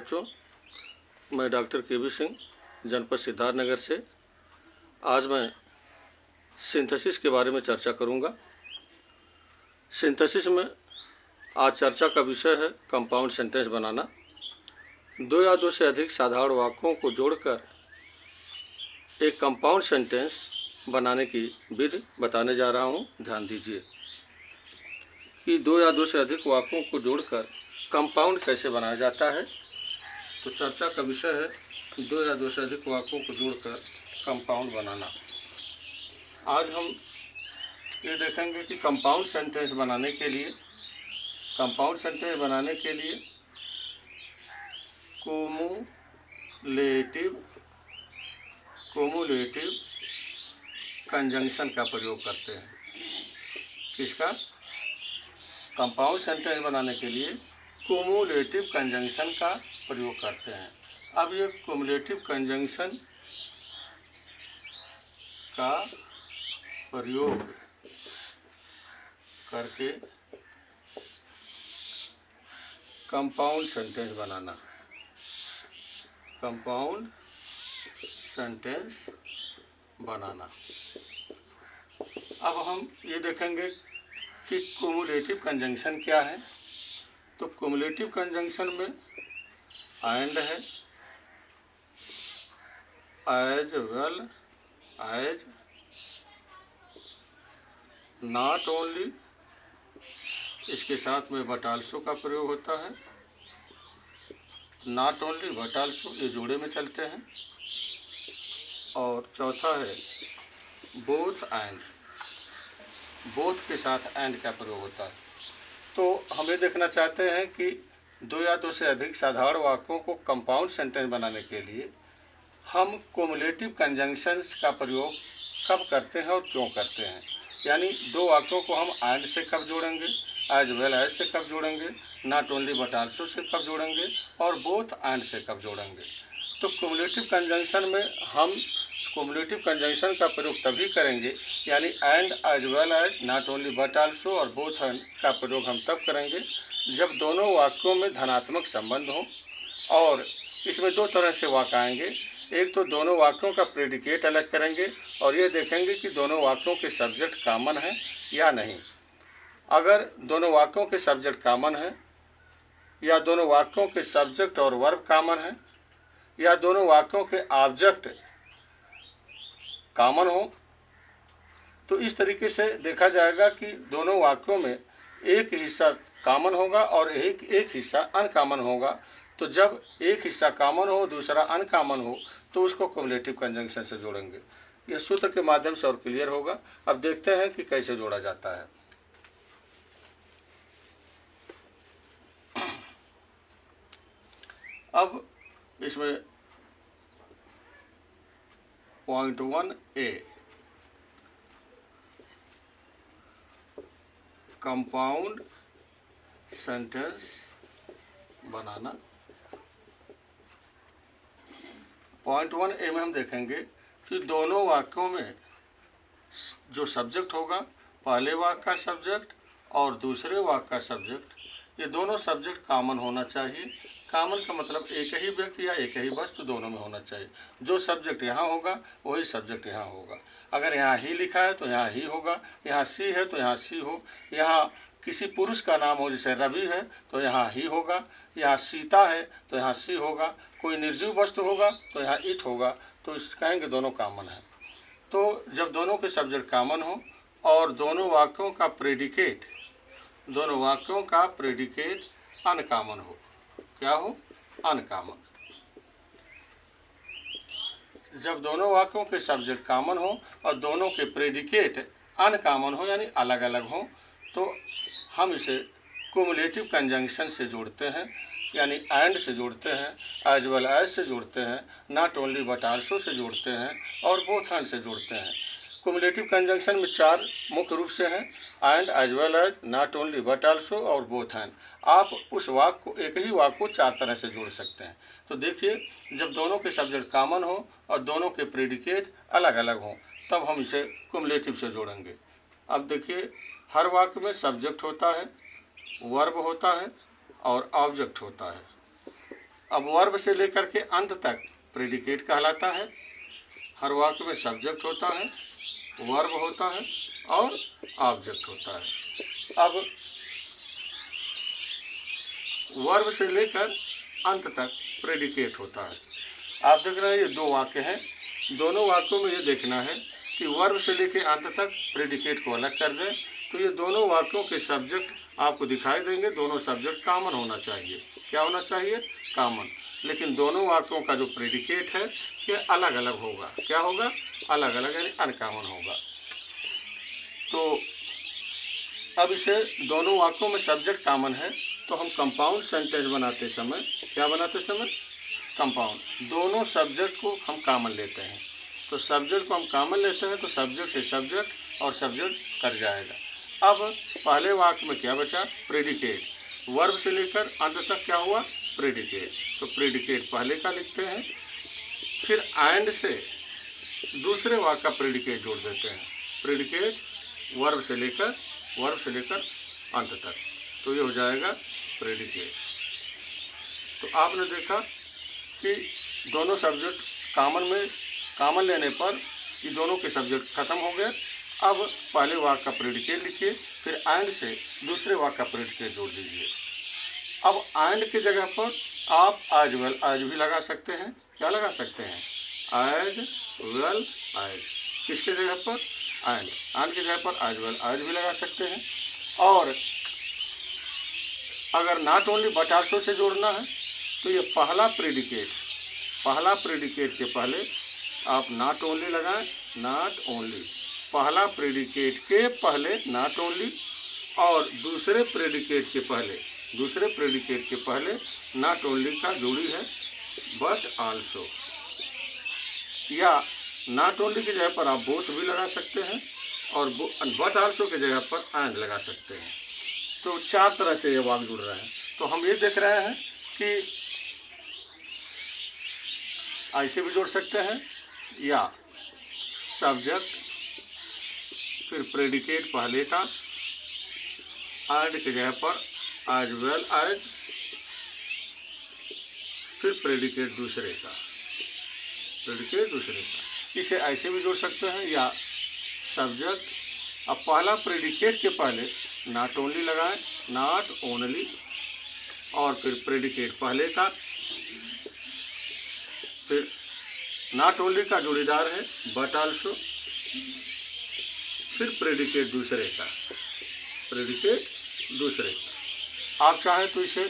बच्चों, मैं doctor KB. Singh, जनपद सिद्धार्थनगर से। आज मैं सिंथेसिस के बारे में चर्चा करूंगा। सिंथेसिस में आज चर्चा का विषय है कंपाउंड सेंटेंस बनाना। दो या दो से अधिक साधारण वाक्यों को जोड़कर एक कंपाउंड सेंटेंस बनाने की विधि बताने जा रहा हूं। ध्यान दीजिए कि दो या दो से अधिक वाक्यों को जोड़कर कंपाउंड कैसे बनाया जाता है। तो चर्चा का विषय है दो या दो से अधिक वाक्यों को जोड़कर कंपाउंड बनाना। आज हम ये देखेंगे कि कंपाउंड सेंटेंस बनाने के लिए कोमुलेटिव कंजंक्शन का प्रयोग करते हैं। किसका? कंपाउंड सेंटेंस बनाने के लिए कोमुलेटिव कंजंक्शन का प्रयोग करते हैं। अब ये कोमुलेटिव कंजंक्शन का प्रयोग करके कंपाउंड सेंटेंस बनाना। अब हम ये देखेंगे कि कोमुलेटिव कंजंक्शन क्या है। तो कोमुलेटिव कंजंक्शन में एंड है, as well as, not only, इसके साथ में बट आल्सो का प्रयोग होता है। नॉट ओनली, बट आल्सो, ये जोड़े में चलते हैं। और चौथा है बोथ एंड, बोथ के साथ एंड का प्रयोग होता है। तो हम ये देखना चाहते हैं कि दो या दो से अधिक साधारण वाक्यों को कंपाउंड सेंटेंस बनाने के लिए हम कोमुलेटिव कंजंक्शंस का प्रयोग कब करते हैं और क्यों करते हैं। यानी दो वाक्यों को हम एंड से कब जोड़ेंगे, एज वेल एज से कब जोड़ेंगे, not only but also say कब जोड़ेंगे और बोथ एंड से कब जोड़ेंगे। तो कोमुलेटिव कंजंक्शन में हम कोमुलेटिव कंजंक्शन का प्रयोग तभी करेंगे, यानी and, as well as, not only but also और बोथ एंड का प्रयोग हम तब करेंगे जब दोनों वाक्यों में धनात्मक संबंध हो। और इसमें दो तरह से वाक्य आएंगे। एक तो दोनों वाक्यों का प्रेडिकेट अलग करेंगे और ये देखेंगे कि दोनों वाक्यों के सब्जेक्ट कॉमन है या नहीं। अगर दोनों वाक्यों के सब्जेक्ट कॉमन है, या दोनों वाक्यों के सब्जेक्ट और वर्ब कॉमन है, या दोनों वाक्यों के ऑब्जेक्ट कॉमन हो, तो इस तरीके से देखा जाएगा कि दोनों वाक्यों में एक हिस्सा कॉमन होगा और एक हिस्सा अनकॉमन होगा। तो जब एक हिस्सा कॉमन हो, दूसरा अनकॉमन हो, तो उसको कोमुलेटिव कंजंक्शन से जोड़ेंगे। यह सूत्र के माध्यम से और क्लियर होगा। अब देखते हैं कि कैसे जोड़ा जाता है। अब इसमें पॉइंट 1A, कंपाउंड सेंटेंस बनाना। पॉइंट 1A में हम देखेंगे कि दोनों वाक्यों में जो सब्जेक्ट होगा, पहले वाक्य का सब्जेक्ट और दूसरे वाक्य का सब्जेक्ट, ये दोनों सब्जेक्ट कॉमन होना चाहिए। कॉमन का मतलब एक ही व्यक्ति या एक ही वस्तु दोनों में होना चाहिए। जो सब्जेक्ट यहाँ होगा वही सब्जेक्ट यहाँ होगा। अगर यहाँ ही लिखा है तो यहाँ ही होगा, यहाँ सी है तो यहाँ सी हो, यहाँ किसी पुरुष का नाम हो जैसे रवि है तो यहाँ ही होगा, यहाँ सीता है तो यहाँ सी होगा, कोई निर्जीव वस्तु होगा तो यहाँ इट होगा। तो इस कहेंगे दोनों कॉमन है। तो जब दोनों के सब्जेक्ट कॉमन हो और दोनों वाक्यों का प्रेडिकेट अनकॉमन हो, क्या हो? अनकॉमन। जब दोनों वाक्यों के सब्जेक्ट कॉमन हो और दोनों के प्रेडिकेट अनकॉमन हो यानी अलग अलग हो, तो हम इसे कोमुलेटिव कंजंक्शन से जोड़ते हैं, यानी एंड से जोड़ते हैं, एज वेल एज से जोड़ते हैं, not only but also say जोड़ते हैं और बोथ एंड से जोड़ते हैं। कोमुलेटिव कंजंक्शन में चार मुख्य रूप से हैं, and, as well as, not only but also और बोथ एंड। आप उस वाक्य को, एक ही वाक्य को चार तरह से जोड़ सकते हैं। तो देखिए, जब दोनों के सब्जेक्ट कॉमन हो और दोनों के प्रेडिकेट अलग अलग हों, तब हम इसे कोमुलेटिव से जोड़ेंगे। अब देखिए, हर वाक्य में सब्जेक्ट होता है, वर्ब होता है और ऑब्जेक्ट होता है। अब वर्ब से लेकर के अंत तक प्रेडिकेट कहलाता है। हर वाक्य में सब्जेक्ट होता है, वर्ब होता है और ऑब्जेक्ट होता है। अब वर्ब से लेकर अंत तक प्रेडिकेट होता है। आप देख रहे हैं ये दो वाक्य हैं, दोनों वाक्यों में ये देखना है कि वर्ब से लेकर अंत तक प्रेडिकेट को अलग कर दें तो ये दोनों वाक्यों के सब्जेक्ट आपको दिखाई देंगे। दोनों सब्जेक्ट कॉमन होना चाहिए। क्या होना चाहिए? कॉमन। लेकिन दोनों वाक्यों का जो प्रेडिकेट है ये अलग अलग होगा। क्या होगा? अलग अलग, यानी अनकॉमन होगा। तो अब इसे दोनों वाक्यों में सब्जेक्ट कॉमन है तो हम कंपाउंड सेंटेंस बनाते समय क्या बनाते समय? कंपाउंड। दोनों सब्जेक्ट को हम कॉमन लेते हैं, तो सब्जेक्ट को हम कॉमन लेते हैं तो सब्जेक्ट से सब्जेक्ट और सब्जेक्ट कर जाएगा। अब पहले वाक्य में क्या बचा? प्रेडिकेट। वर्ब से लेकर अंत तक क्या हुआ? प्रेडिकेट। तो प्रेडिकेट पहले का लिखते हैं, फिर एंड से दूसरे वाक्य का प्रेडिकेट जोड़ देते हैं। प्रेडिकेट वर्ब से लेकर अंत तक, तो ये हो जाएगा प्रेडिकेट। तो आपने देखा कि दोनों सब्जेक्ट कॉमन लेने पर ये दोनों के सब्जेक्ट खत्म हो गए। अब पहले वाक्य का प्रेडिकेट लिखिए, फिर एंड से दूसरे वाक्य का प्रेडिकेट जोड़ दीजिए। अब एंड की जगह पर आप एज वेल एज भी लगा सकते हैं। क्या लगा सकते हैं? As well as. किसके जगह पर? एंड की जगह पर एज वेल एज भी लगा सकते हैं। और अगर not only but also say जोड़ना है तो ये पहला प्रेडिकेट के पहले आप नॉट ओनली लगाएं। नॉट ओनली, पहला प्रेडिकेट के पहले नॉट ओनली और दूसरे प्रेडिकेट के पहले नॉट ओनली का जोड़ी है बट आल्सो, या नॉट ओनली की जगह पर आप बोथ भी लगा सकते हैं और बट आल्सो की जगह पर एंड लगा सकते हैं। तो चार तरह से ये वाक्य जुड़ रहे हैं। तो हम ये देख रहे हैं कि ऐसे भी जोड़ सकते हैं, या सब्जेक्ट फिर प्रेडिकेट पहले का, एंड की जगह पर एज वेल एज, फिर प्रेडिकेट दूसरे का। इसे ऐसे भी जोड़ सकते हैं, या सब्जेक्ट अब पहला प्रेडिकेट के पहले नॉट ओनली लगाएं, नॉट ओनली, और फिर प्रेडिकेट पहले का, फिर नॉट ओनली का जोड़ीदार है बट आल्सो, फिर प्रेडिकेट दूसरे का। आप चाहें तो इसे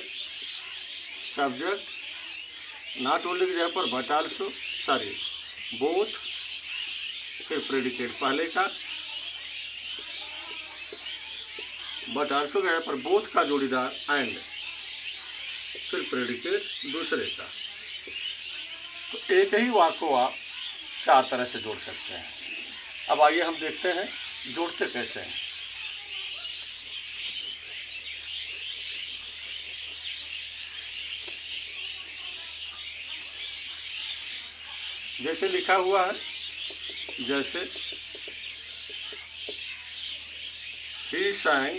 सब्जेक्ट नॉट ओनली की जगह पर बट आल्सो, बोथ, फिर प्रेडिकेट पहले का, बट आल्सो की जगह पर बोथ का जोड़ीदार एंड, फिर प्रेडिकेट दूसरे का। तो एक ही वाक्य को आप चार तरह से जोड़ सकते हैं। अब आइए हम देखते हैं जोड़ते कैसे हैं। जैसे लिखा हुआ है, जैसे he sang,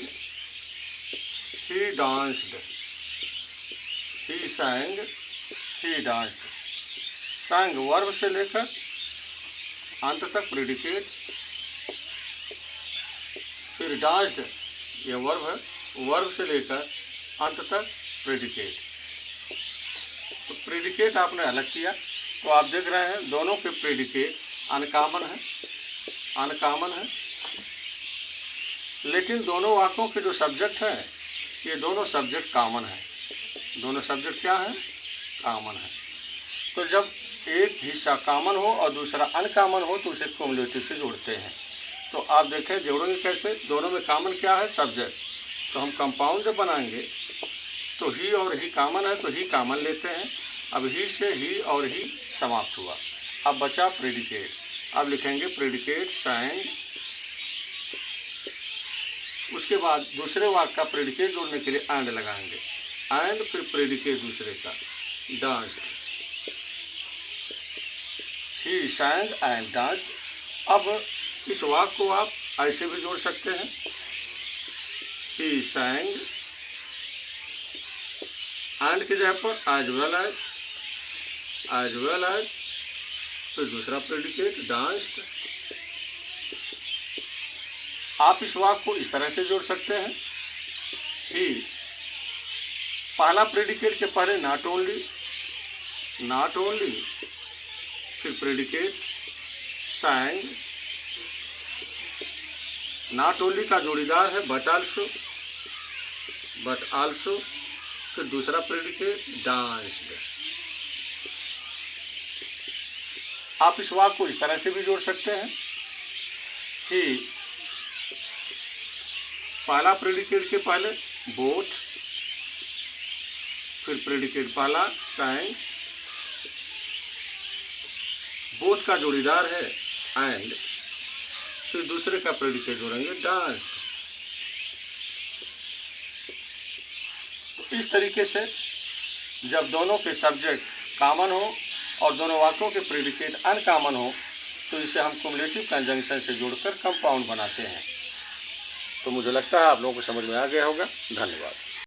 he danced, sang verb से लेकर अंत तक प्रेडिकेट, फिर डांस्ड ये वर्ब है, वर्ब से लेकर अंत तक प्रेडिकेट। तो प्रेडिकेट आपने अलग किया तो आप देख रहे हैं दोनों के प्रेडिकेट अनकॉमन है, लेकिन दोनों वाक्यों के जो सब्जेक्ट हैं ये दोनों सब्जेक्ट कॉमन है। दोनों सब्जेक्ट क्या है? कॉमन है। तो जब एक हिस्सा कॉमन हो और दूसरा अनकॉमन हो तो उसे क्युमुलेटिव से जोड़ते हैं। तो आप देखें जोड़ेंगे कैसे? दोनों में कॉमन क्या है? सब्जेक्ट। तो हम कंपाउंड जब बनाएंगे तो ही और ही कॉमन है तो ही कॉमन लेते हैं। अब ही से ही और ही समाप्त हुआ। अब बचा प्रेडिकेट। अब लिखेंगे प्रेडिकेट sang, उसके बाद दूसरे वाक्य का प्रेडिकेट जोड़ने के लिए एंड लगाएंगे, एंड फिर प्रेडिकेट दूसरे का danced, he sang and danced. अब इस वाक्य को आप ऐसे भी जोड़ सकते हैं, ही sang एंड की जगह पर as well as, as well as, फिर दूसरा प्रेडिकेट डांस्ड। आप इस वाक्य को इस तरह से जोड़ सकते हैं कि पहला प्रेडिकेट के पहले नॉट ओनली, फिर प्रेडिकेट sang, नॉट ओनली का जोड़ीदार है बट आल्सो, फिर दूसरा प्रेडिकेट डांस्ड। आप इस वाक्य को इस तरह से भी जोड़ सकते हैं कि पहला प्रेडिकेट के पहले बोथ, फिर प्रेडिकेट पहला sang, बोथ का जोड़ीदार है एंड, फिर दूसरे का प्रेडिकेट जोड़ेंगे डांस्ड। तो इस तरीके से जब दोनों के सब्जेक्ट कॉमन हो और दोनों वाक्यों के प्रेडिकेट अनकॉमन हो तो इसे हम क्युमुलेटिव कंजंक्शन से जोड़कर कंपाउंड बनाते हैं। तो मुझे लगता है आप लोगों को समझ में आ गया होगा। धन्यवाद।